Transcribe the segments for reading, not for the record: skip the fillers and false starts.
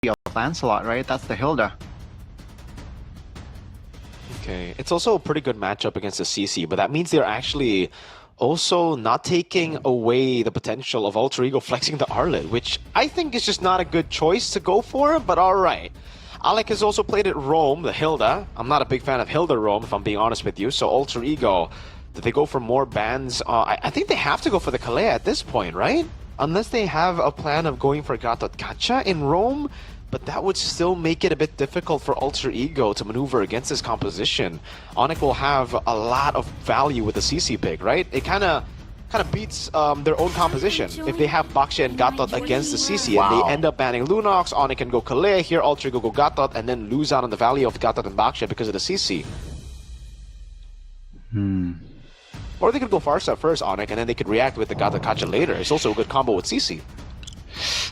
of Lancelot, right? That's the Hilda. Okay, it's also a pretty good matchup against the CC, but that means they're actually also not taking away the potential of Alter Ego flexing the Arlet, which I think is just not a good choice to go for, but alright. Alec has also played at Rome, the Hilda. I'm not a big fan of Hilda Rome, if I'm being honest with you, so Alter Ego, did they go for more bans? I think they have to go for the Kalea at this point, right? Unless they have a plan of going for Gatot Kacha in Rome, but that would still make it a bit difficult for Alter Ego to maneuver against this composition. ONIC will have a lot of value with the CC pick, right? It kind of beats their own composition. If they have Baksha and Gatot against the CC and they end up banning Lunox, ONIC can go Kalea, here Alter Ego go Gatot, and then lose out on the value of Gatot and Baksha because of the CC. Or they could go Farsa first, ONIC, and then they could react with the Gatot Kacha later. It's also a good combo with CC.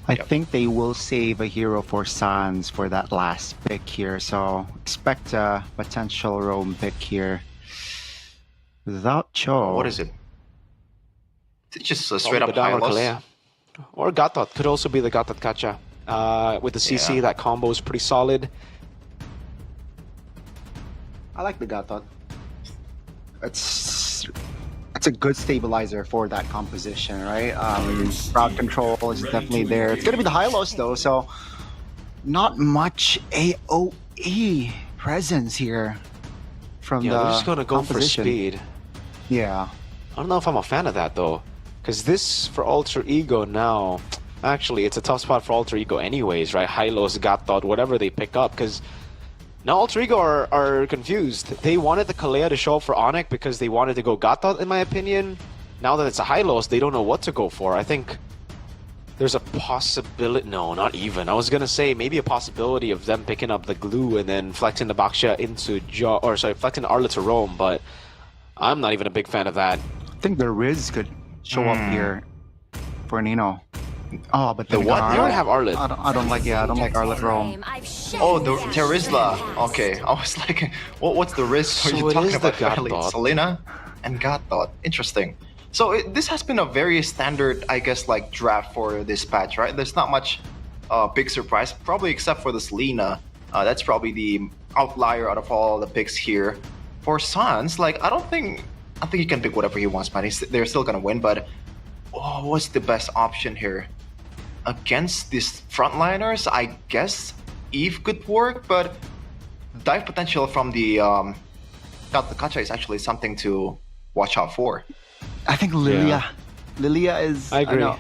I think they will save a hero for Sans for that last pick here, so expect a potential Rome pick here. Without Cho. What is it? Is it just a straight up high or loss? Kalea. Or Gatot. Could also be the Gatot Kacha. With the CC, that combo is pretty solid. I like the Gatot. It's a good stabilizer for that composition, right? Crowd control is definitely there. It's gonna be the Hylos though, so not much AOE presence here from the they're just gonna go composition. for speed. Yeah. I don't know if I'm a fan of that though, because this for Alter Ego now, actually it's a tough spot for Alter Ego anyways, right? Hylos, Gatot, whatever they pick up, because now Alter Ego are confused. They wanted the Kalea to show up for ONIC because they wanted to go Gatot, in my opinion. Now that it's a Hylos, they don't know what to go for. I think there's a possibility... No, not even. I was going to say maybe a possibility of them picking up the glue and then flexing the Baksha into flexing the Arlet to Rome, but I'm not even a big fan of that. I think the Riz could show up here for Nino. Oh, but The what? They don't have Arlet. I don't like Arlet Rome. Oh, the Terizla. Okay, I was like, what's the risk? Are So you it talking is the about Elite Gatot. Selena and Gatot? Interesting. So this has been a very standard, I guess, like draft for this patch, right? There's not much big surprise, probably except for the Selena. That's probably the outlier out of all the picks here. For Sans, like I think he can pick whatever he wants, man. They're still gonna win, but what's the best option here? Against these frontliners, I guess Eve could work, but dive potential from the Kacha is actually something to watch out for. I think Lilia. Yeah. Lilia is... I agree. know.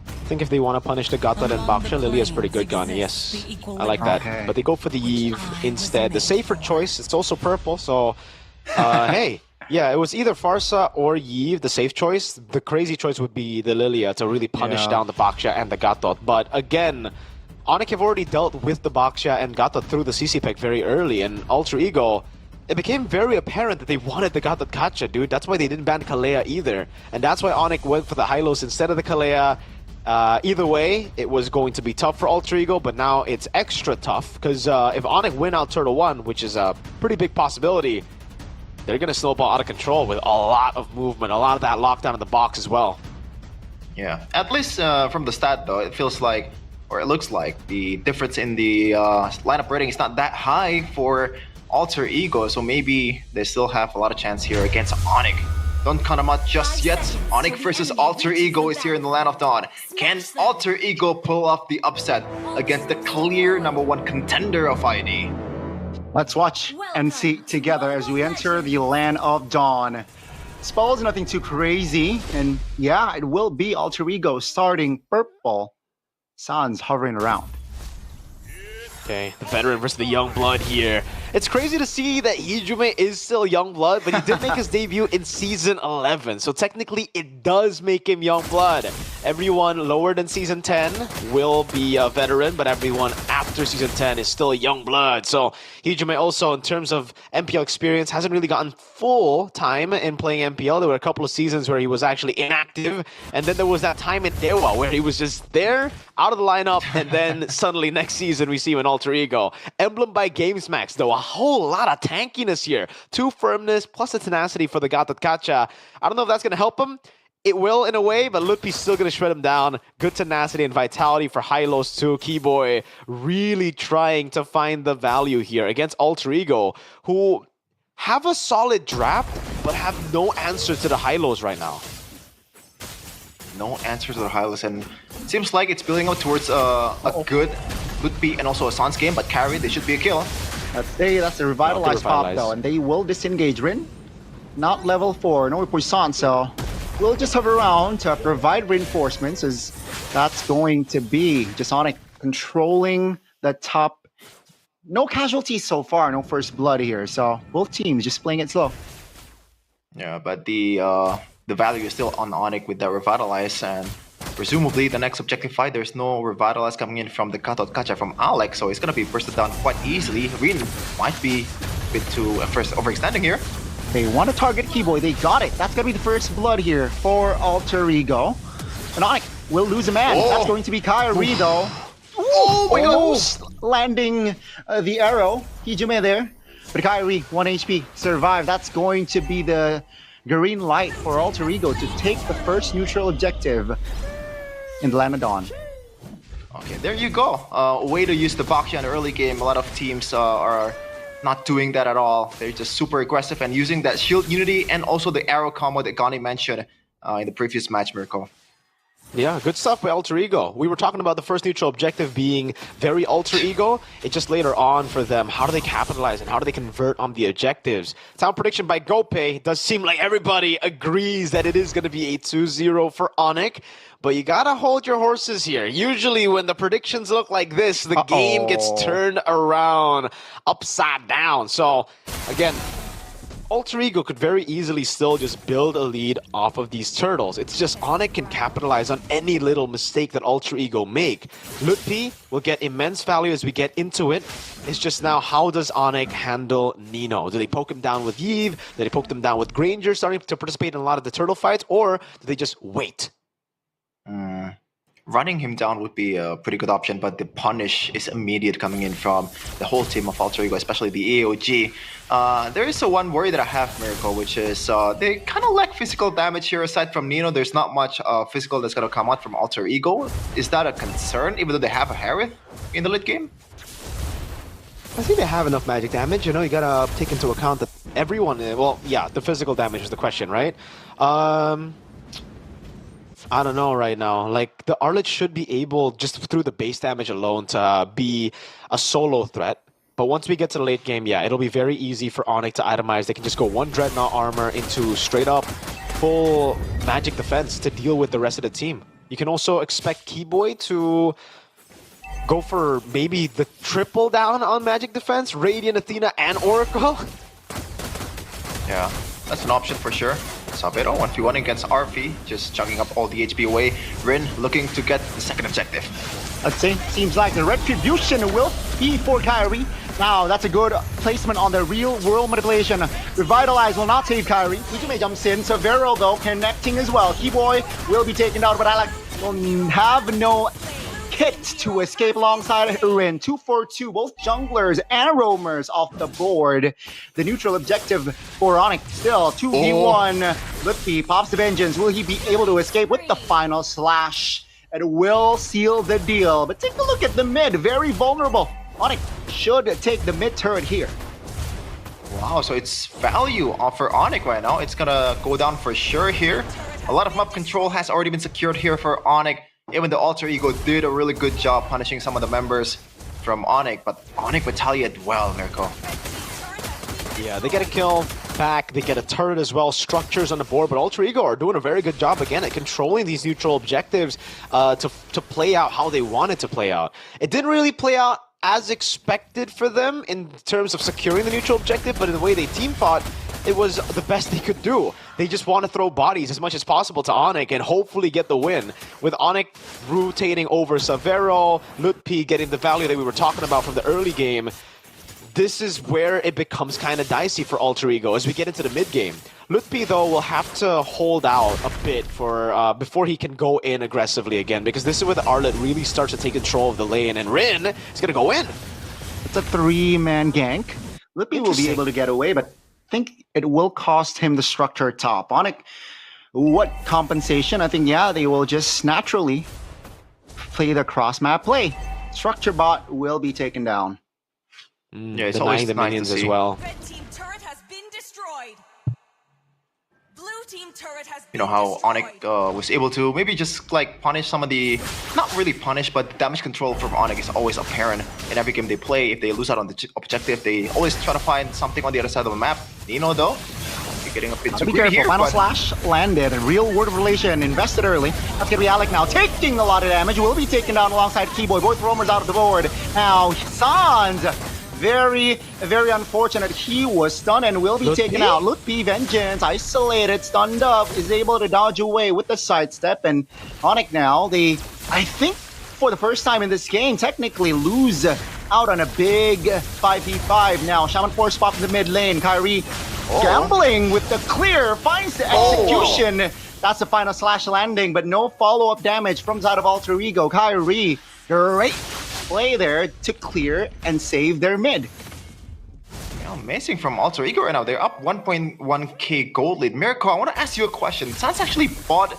I think if they want to punish the Gatot and Baksha, Lilia's pretty good gun, yes. I like that. Okay. But they go for the Eve instead. The safer choice, it's also purple, so... hey, yeah, it was either Farsa or Yve, the safe choice. The crazy choice would be the Lilia to really punish down the Baksha and the Gatot. But again, ONIC have already dealt with the Baksha and Gatot through the CC pick very early, and Alter Ego, it became very apparent that they wanted the Gatot Kacha, dude. That's why they didn't ban Kalea either. And that's why ONIC went for the Hylos instead of the Kalea. Either way, it was going to be tough for Alter Ego, but now it's extra tough, because if ONIC win out Turtle 1, which is a pretty big possibility, they're going to snowball out of control with a lot of movement, a lot of that lockdown in the box as well. Yeah, at least from the stat though, it feels like, or it looks like, the difference in the lineup rating is not that high for Alter Ego, so maybe they still have a lot of chance here against ONIC. Don't count them out just yet. ONIC versus Alter Ego is here in the Land of Dawn. Can Alter Ego pull off the upset against the clear #1 contender of ID? Let's watch and see together as we enter the Land of Dawn. Spells nothing too crazy, and yeah, it will be Alter Ego starting purple. Sans hovering around. Okay, the veteran versus the young blood here. It's crazy to see that Hijume is still young blood, but he did make his debut in Season 11, so technically it does make him young blood. Everyone lower than Season 10 will be a veteran, but everyone after Season 10 is still a young blood. So Hijume also, in terms of MPL experience, hasn't really gotten full time in playing MPL. There were a couple of seasons where he was actually inactive, and then there was that time in Dewa where he was just there, out of the lineup, and then suddenly next season we see him in Alter Ego. Emblem by GamesMax, though, a whole lot of tankiness here. 2 firmness plus a tenacity for the Gatot Kacha. I don't know if that's going to help him. It will in a way, but Lutpi's still going to shred him down. Good tenacity and vitality for Hylos too. Keyboy really trying to find the value here against Alter Ego, who have a solid draft, but have no answer to the Hylos right now. No answer to the Hylos, and it seems like it's building up towards a good Lutpi and also a Sans game, but carry, they should be a kill. That's a revitalized pop though, and they will disengage Rin. Not level 4, no Poison, so we'll just hover around to provide reinforcements, as that's going to be just ONIC controlling the top. No casualties so far, no first blood here, so both teams just playing it slow. Yeah, but the value is still on ONIC with the Revitalize, and presumably the next objective fight, there's no Revitalize coming in from the cutout Kacha from Alex, so it's gonna be bursted down quite easily. Rin might be a bit too first overextending here. They want to target Keyboy, they got it. That's gonna be the first blood here for Alter Ego. And ONIC will lose a man. Oh. That's going to be Kyrie though. Oh my god! Landing the arrow. Hijume there. But Kyrie, 1 HP, survive. That's going to be the green light for Alter Ego to take the first neutral objective in the Land of Dawn. Okay, there you go. A way to use the Baksha in the early game. A lot of teams are not doing that at all. They're just super aggressive and using that shield unity and also the arrow combo that Gani mentioned in the previous match, Mirko. Yeah, good stuff by Alter Ego. We were talking about the first neutral objective being very Alter Ego. It's just later on for them. How do they capitalize and how do they convert on the objectives? Town prediction by GoPay. Does seem like everybody agrees that it is going to be a 2-0 for ONIC. But you gotta hold your horses here. Usually when the predictions look like this, the game gets turned around upside down. So, again, Alter Ego could very easily still just build a lead off of these turtles. It's just ONIC can capitalize on any little mistake that Alter Ego make. Lutpi will get immense value as we get into it. It's just now, how does ONIC handle Nino? Do they poke him down with Yves? Do they poke them down with Granger starting to participate in a lot of the turtle fights? Or do they just wait? Running him down would be a pretty good option, but the punish is immediate coming in from the whole team of Alter Ego, especially the AOG. There is one worry that I have, Miracle, which is they kind of lack physical damage here. Aside from Nino, there's not much physical that's going to come out from Alter Ego. Is that a concern, even though they have a Harith in the late game? I think they have enough magic damage. You know, you gotta take into account that everyone, well, yeah, the physical damage is the question, right? I don't know right now. Like, the Arlet should be able, just through the base damage alone, to be a solo threat. But once we get to the late game, yeah, it'll be very easy for ONIC to itemize. They can just go one Dreadnought armor into straight up full magic defense to deal with the rest of the team. You can also expect Keyboy to go for maybe the triple down on magic defense, Radiant, Athena, and Oracle. Yeah, that's an option for sure. Sabero 1v1 against RP, just chugging up all the HP away. Rin looking to get the second objective. Let's see, seems like the retribution will be for Kyrie. Now, that's a good placement on the real world manipulation. Revitalize will not save Kyrie. Hijume jumps in. Severo, though, connecting as well. Keyboy will be taken down, but Alex will have no kit to escape alongside Rin. 2 for 2, both junglers and roamers off the board. The neutral objective for ONIC still 2v1. Lutpi pops the vengeance. Will he be able to escape with the final slash? It will seal the deal. But take a look at the mid, very vulnerable. ONIC should take the mid turret here. Wow, so it's value for ONIC right now. It's gonna go down for sure here. A lot of map control has already been secured here for ONIC. Even the Alter Ego did a really good job punishing some of the members from ONIC, but ONIC retaliated well, Mirko. Yeah, they get a kill back, they get a turret as well, structures on the board, but Alter Ego are doing a very good job again at controlling these neutral objectives to play out how they want it to play out. It didn't really play out as expected for them in terms of securing the neutral objective, but in the way they team fought, it was the best they could do. They just want to throw bodies as much as possible to ONIC and hopefully get the win. With ONIC rotating over Savero, Lutpi getting the value that we were talking about from the early game, this is where it becomes kind of dicey for Alter Ego as we get into the mid-game. Lutpi, though, will have to hold out a bit for before he can go in aggressively again, because this is where the Arlet really starts to take control of the lane, and Rin is going to go in. It's a 3-man gank. Lutpi will be able to get away, but I think it will cost him the structure top. ONIC what compensation? I think, yeah, they will just naturally play the cross-map play. Structure bot will be taken down. Yeah, it's always denying the nice to minions as see. well. Red team turret has been destroyed. Blue team turret has You know been how destroyed. ONIC was able to maybe just like punish some of the, not really punish, but damage control from ONIC is always apparent in every game they play. If they lose out on the objective, they always try to find something on the other side of the map. Nino though, you're getting a bit Gotta too be greedy careful. here, Final but slash landed. Real word of relation. Invested early. That's gonna be Alec now. Taking a lot of damage. Will be taken down alongside Keyboy. Both roamers out of the board. Now, Sans. Very, very unfortunate. He was stunned and will be taken out. Lutpi, Vengeance, isolated, stunned up, is able to dodge away with the sidestep. And ONIC now, they, I think, for the first time in this game, technically lose out on a big 5v5. Now, Shaman Force spot in the mid lane. Kyrie gambling with the clear, finds the execution. That's the final slash landing, but no follow-up damage from side of Alter Ego. Kyrie, great play there to clear and save their mid. yeah, amazing from Alter Ego right now. They're up 1.1k gold lead. Miracle, I want to ask you a question. Sans actually bought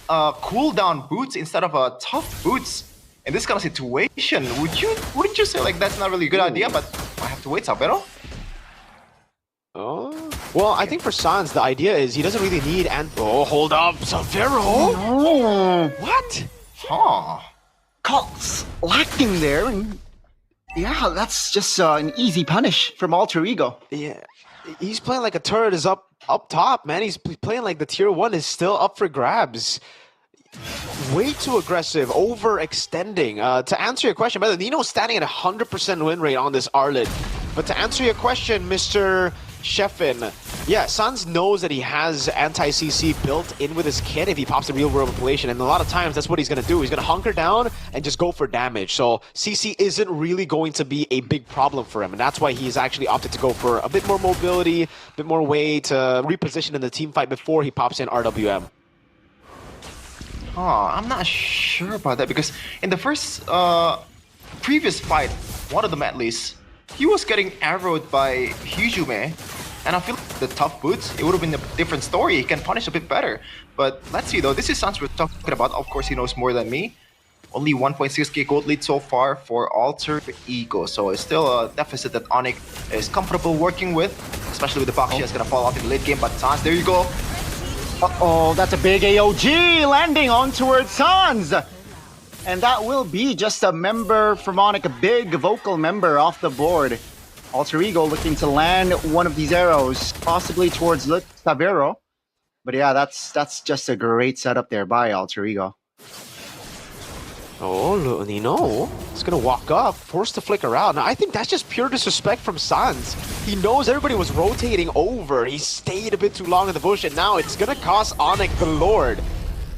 cooldown boots instead of tough boots in this kind of situation. Wouldn't you say like that's not really a good idea? But I have to wait, Sabero. Oh. Well, I think for Sans, the idea is he doesn't really need oh, hold up, Savero? Oh, What? Huh. caught lacking there. And yeah, that's just an easy punish from Alter Ego. Yeah, he's playing like a turret is up top, man. He's playing like the tier 1 is still up for grabs. Way too aggressive, overextending. To answer your question, by the way, Nino's standing at 100% win rate on this Arlet. But to answer your question, Mr. Sheffin, yeah, Sans knows that he has anti-CC built in with his kit if he pops a real world manipulation, and a lot of times that's what he's going to do. He's going to hunker down and just go for damage. So CC isn't really going to be a big problem for him, and that's why he's actually opted to go for a bit more mobility, a bit more way to reposition in the team fight before he pops in RWM. Oh, I'm not sure about that because in the first previous fight, one of them at least, he was getting arrowed by Hijume, and I feel like the tough boots, it would have been a different story. He can punish a bit better. But let's see though, this is Sans we're talking about. Of course, he knows more than me. Only 1.6k gold lead so far for Alter Ego, so it's still a deficit that ONIC is comfortable working with, especially with the Bakshi that's gonna fall off in the late game. But Sans, there you go. Uh-oh, that's a big AOG landing on towards Sans. And that will be just a member from ONIC, a big vocal member off the board. Alter Ego looking to land one of these arrows, possibly towards Savero. But yeah, that's just a great setup there by Alter Ego. Oh, Nino, he's gonna walk up, forced to flicker out. Now, I think that's just pure disrespect from Sans. He knows everybody was rotating over. He stayed a bit too long in the bush, and now it's gonna cost ONIC the Lord.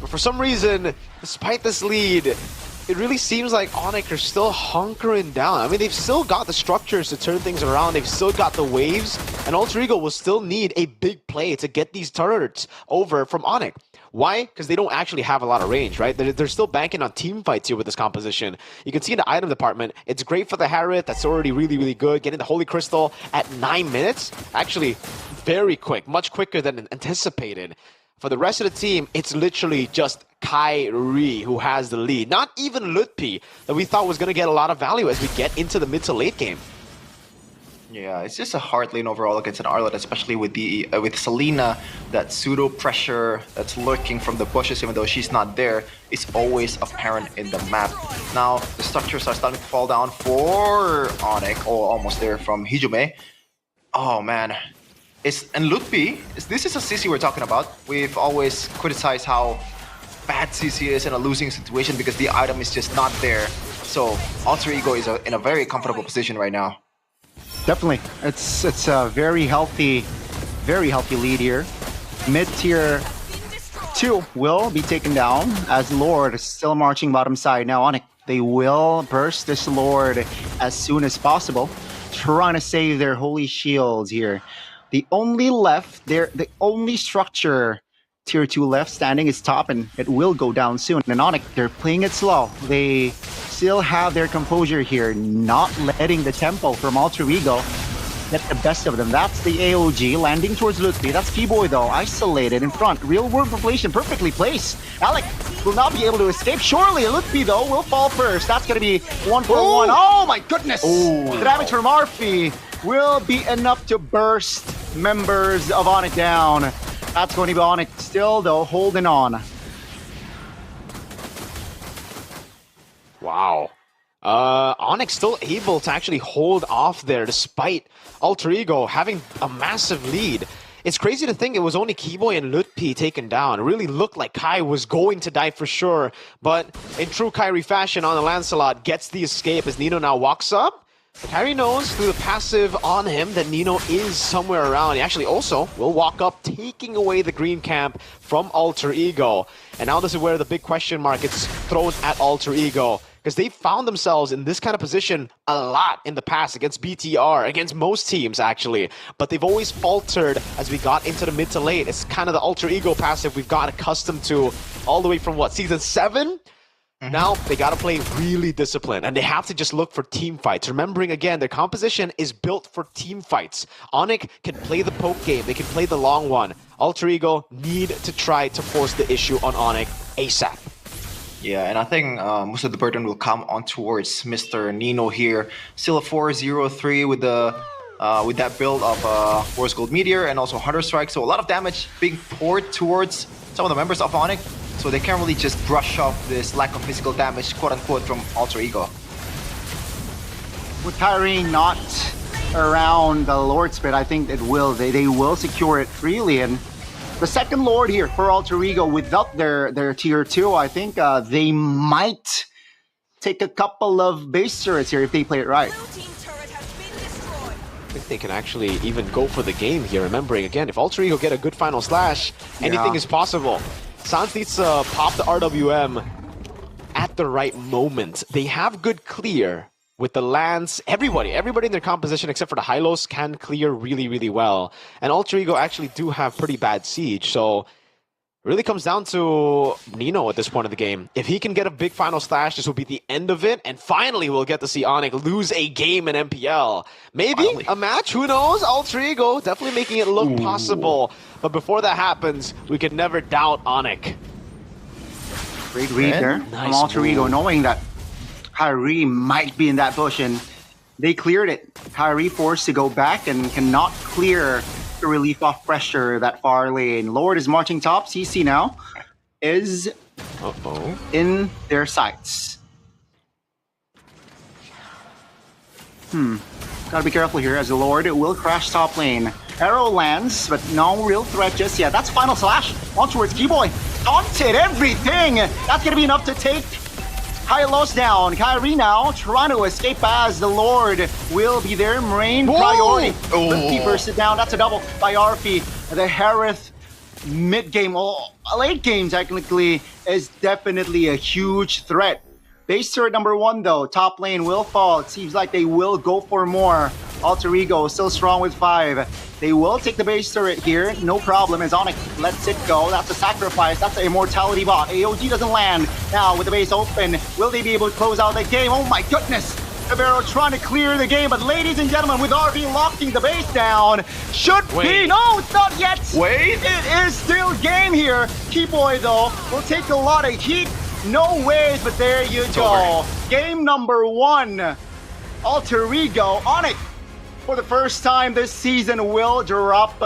But for some reason, despite this lead, it really seems like ONIC are still hunkering down. I mean, they've still got the structures to turn things around. They've still got the waves, and Alter Ego will still need a big play to get these turrets over from ONIC. Why? Because they don't actually have a lot of range, right? They're still banking on team fights here with this composition. You can see in the item department, it's great for the Harriet. That's already really, really good. Getting the Holy Crystal at 9 minutes. Actually, very quick. Much quicker than anticipated. For the rest of the team, it's literally just Kyrie who has the lead. Not even Lutpi, that we thought was going to get a lot of value as we get into the mid to late game. Yeah, it's just a hard lane overall against an Arlet, especially with the with Selena. That pseudo pressure that's lurking from the bushes, even though she's not there, is always apparent in the map. Now the structures are starting to fall down for ONIC. Oh, almost there from Hijume. Oh man, and Lutpi. This is a CC we're talking about. We've always criticized how bad CC is in a losing situation because the item is just not there. So Alter Ego is in a very comfortable position right now. Definitely. It's a very healthy lead here. Mid-tier 2 will be taken down as Lord is still marching bottom side. Now ONIC, they will burst this Lord as soon as possible, trying to save their holy shields here. The only structure tier 2 left standing is top, and it will go down soon. And ONIC, they're playing it slow. They still have their composure here, not letting the tempo from Alter Ego get the best of them. That's the AOG landing towards Lutfi. That's P-Boy though, isolated in front. Real world population perfectly placed. Alec will not be able to escape. Surely Lutfi though will fall first. That's gonna be 1 for 1. Oh my goodness! The damage from Arfi will be enough to burst members of ONIC down. That's going to be ONIC still though, holding on. Wow. ONIC still able to actually hold off there despite Alter Ego having a massive lead. It's crazy to think it was only Keyboy and Lutpi taken down. It really looked like Kai was going to die for sure, but in true Kyrie fashion on the Lancelot gets the escape as Nino now walks up. Kyrie knows through the passive on him that Nino is somewhere around. He actually also will walk up, taking away the green camp from Alter Ego. And now this is where the big question mark gets thrown at Alter Ego, because they found themselves in this kind of position a lot in the past against BTR, against most teams actually, but they've always faltered as we got into the mid to late. It's kind of the Alter Ego passive we've got accustomed to all the way from what, season 7? Now they gotta play really disciplined, and they have to just look for team fights. Remembering again, their composition is built for team fights. ONIC can play the poke game, they can play the long one. Alter Ego need to try to force the issue on ONIC ASAP. Yeah, and I think most of the burden will come on towards Mr. Nino here. Still a 4-0-3 with the with that build of Force Gold Meteor and also Hunter Strike. So a lot of damage being poured towards some of the members of ONIC. So they can't really just brush off this lack of physical damage, quote unquote, from Alter Ego. With Kyrie not around the Lord Spit, I think it will. They will secure it freely. And the second Lord here for Alter Ego without their tier 2, I think they might take a couple of base turrets here if they play it right. Blue team turret has been destroyed. I think they can actually even go for the game here. Remembering again, if Alter Ego get a good final slash, anything is possible. Sans needs to pop the RWM at the right moment. They have good clear with the lands. Everybody in their composition except for the Hylos can clear really, really well. And Alter Ego actually do have pretty bad siege, so it really comes down to Nino at this point of the game. If he can get a big final slash, this will be the end of it, and finally we'll get to see ONIC lose a game in MPL. Maybe a match, who knows? Alter Ego definitely making it look possible. But before that happens, we could never doubt ONIC. Great read there from Alter Ego, knowing that Kyrie might be in that bush, and they cleared it. Kyrie forced to go back and cannot clear the relief off pressure that far lane. Lord is marching top. CC now is in their sights. Gotta be careful here as the Lord will crash top lane. Arrow lands, but no real threat just yet. That's final slash on towards Keyboy. Taunted everything. That's gonna be enough to take Hylos down. Kyrie now trying to escape as the Lord will be their main priority. Lutfi bursted down. That's a double by Arfi. The Harith mid game, late game technically, is definitely a huge threat. Base turret number 1 though, top lane will fall. It seems like they will go for more. Alter Ego still strong with 5. They will take the base turret here, no problem, as ONIC lets it go. That's a sacrifice, that's an immortality bot. AOG doesn't land. Now with the base open, will they be able to close out the game? Oh my goodness! Navarro trying to clear the game, but ladies and gentlemen, with RV locking the base down, should be, no, it's not yet! Wait! It is still game here. Keyboy though, will take a lot of heat. No ways, but there you go. Game number 1. Alter Ego, ONIC, for the first time this season, will drop a